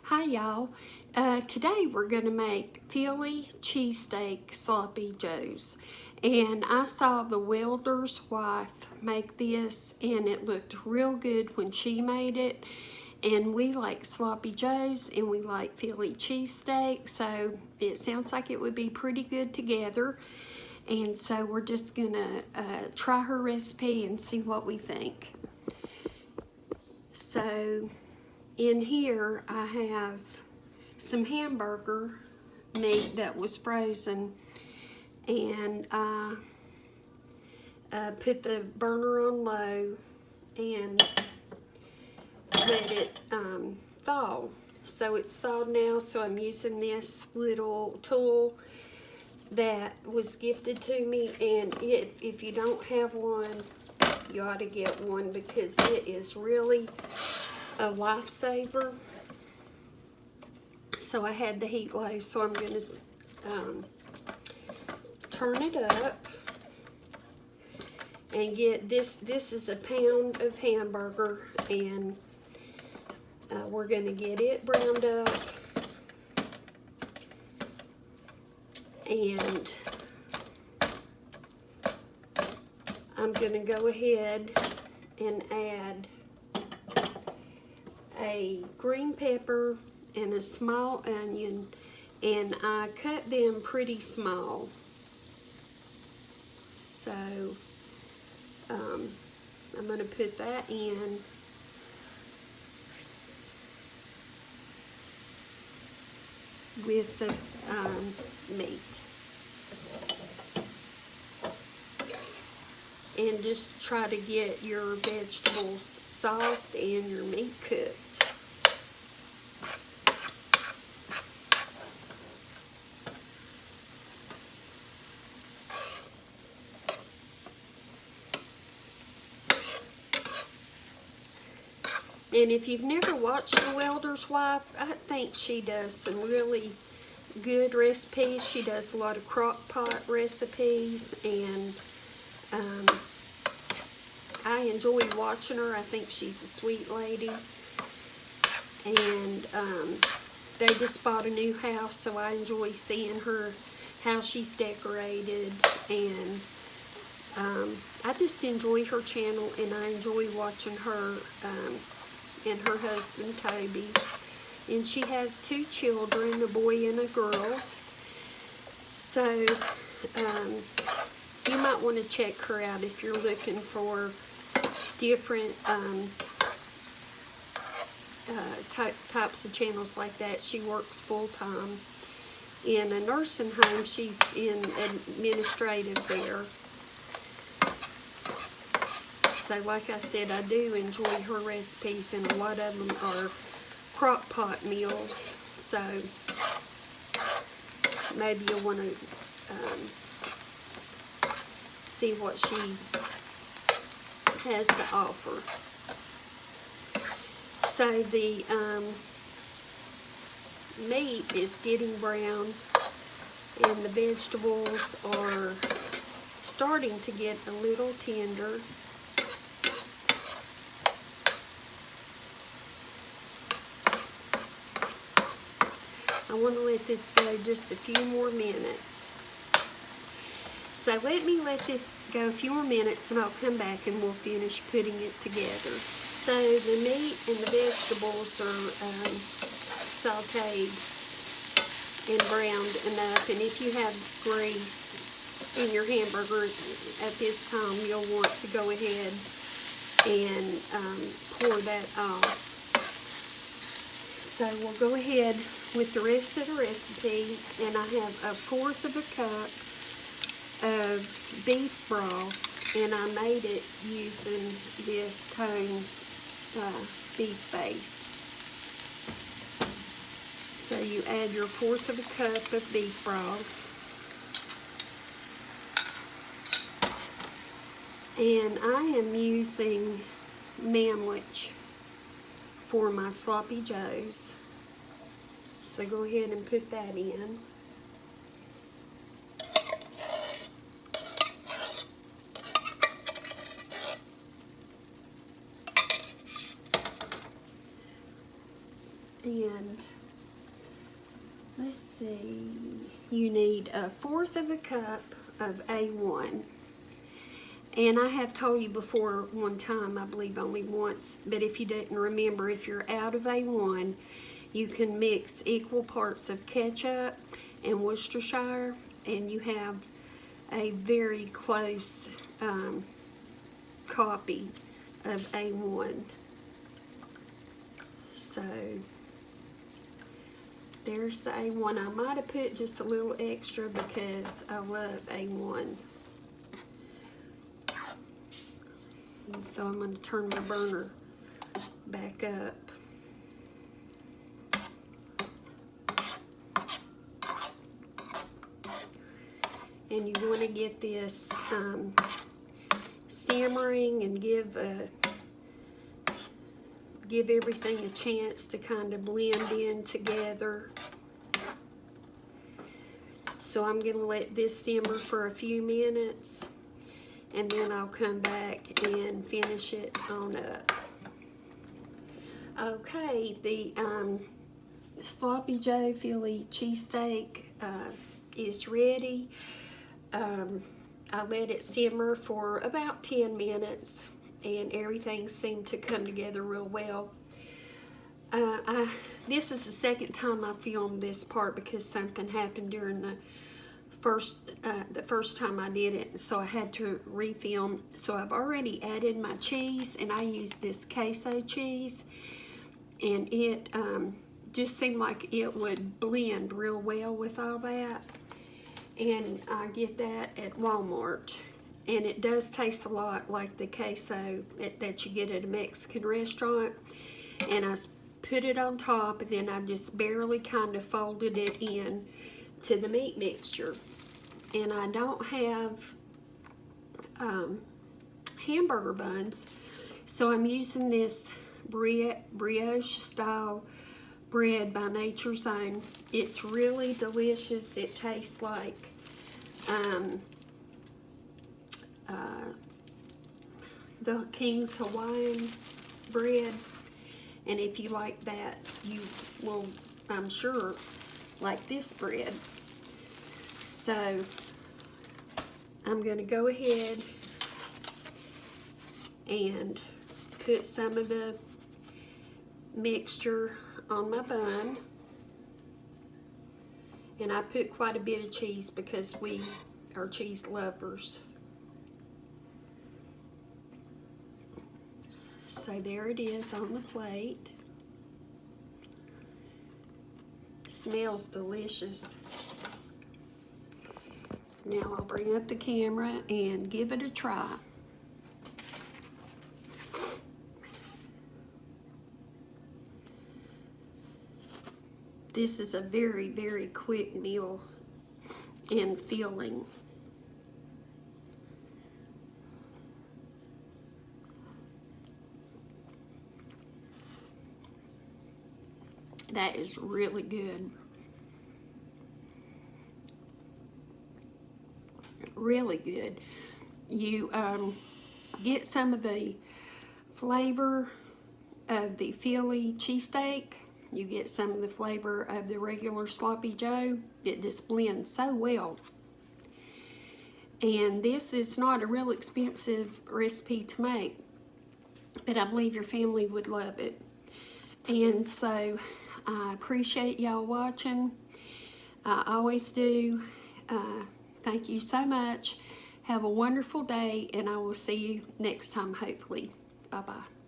Hi y'all. Today we're going to make Philly cheesesteak sloppy joes. And I saw the Welders Wife make this and it looked real good when she made it. And we like sloppy joes and we like Philly cheesesteak, so it sounds like it would be pretty good together. And so we're just going to try her recipe and see what we think. So in here I have some hamburger meat that was frozen, and I put the burner on low and let it thaw. So it's thawed now, so I'm using this little tool that was gifted to me, and if you don't have one, you ought to get one because it is really a lifesaver. So I had the heat low, so I'm going to turn it up and get this. This is a pound of hamburger, and we're going to get it browned up. And I'm going to go ahead and add a green pepper and a small onion, and I cut them pretty small. So I'm going to put that in. With the meat. And just try to get your vegetables soft and your meat cooked. And if you've never watched The Welders Wife, I think she does some really good recipes. She does a lot of crock pot recipes, and I enjoy watching her. I think she's a sweet lady. And they just bought a new house, so I enjoy seeing her, how she's decorated, and I just enjoy her channel, and I enjoy watching her and her husband Toby. And she has 2 children, a boy and a girl. So you might want to check her out if you're looking for different types of channels like that. She works full-time in a nursing home. She's in administrative there. So like I said, I do enjoy her recipes, and a lot of them are crock pot meals. So maybe you'll want to see what she has to offer. So the meat is getting brown, and the vegetables are starting to get a little tender. I want to let this go just a few more minutes. So let this go a few more minutes, and I'll come back and we'll finish putting it together. So the meat and the vegetables are sauteed and browned enough, and if you have grease in your hamburger at this time, you'll want to go ahead and pour that off. So we'll go ahead with the rest of the recipe, and I have 1/4 of a cup of beef broth, and I made it using this Tone's beef base. So you add your 1/4 of a cup of beef broth, and I am using manwich for my sloppy joes. So go ahead and put that in. And let's see, you need 1/4 of a cup of A1. And I have told you before one time, I believe only once, but if you didn't remember, if you're out of A1, you can mix equal parts of ketchup and Worcestershire, and you have a very close copy of A1. So there's the A1. I might have put just a little extra because I love A1. And so I'm going to turn my burner back up. And you want to get this simmering and give everything a chance to kind of blend in together. So I'm going to let this simmer for a few minutes, and then I'll come back and finish it on up. Okay, the Sloppy Joe Philly cheesesteak is ready. I let it simmer for about 10 minutes, and everything seemed to come together real well. This is the second time I filmed this part because something happened during the first time I did it, so I had to refilm. So I've already added my cheese, and I used this queso cheese, and it just seemed like it would blend real well with all that. And I get that at Walmart, and it does taste a lot like the queso that you get at a Mexican restaurant. And I put it on top, and then I just barely kind of folded it in to the meat mixture. And I don't have hamburger buns, so I'm using this brioche style bread by Nature's Own. It's really delicious. It tastes like the King's Hawaiian bread, and if you like that, you will, I'm sure, like this bread. So I'm going to go ahead and put some of the mixture on my bun. And I put quite a bit of cheese because we are cheese lovers. So there it is on the plate. It smells delicious. Now I'll bring up the camera and give it a try. This is a very, very quick meal and filling. That is really good. Really good. You get some of the flavor of the Philly cheesesteak. You get some of the flavor of the regular Sloppy Joe. It just blends so well. And this is not a real expensive recipe to make, but I believe your family would love it. And so I appreciate y'all watching. I always do. Thank you so much. Have a wonderful day, and I will see you next time, hopefully. Bye-bye.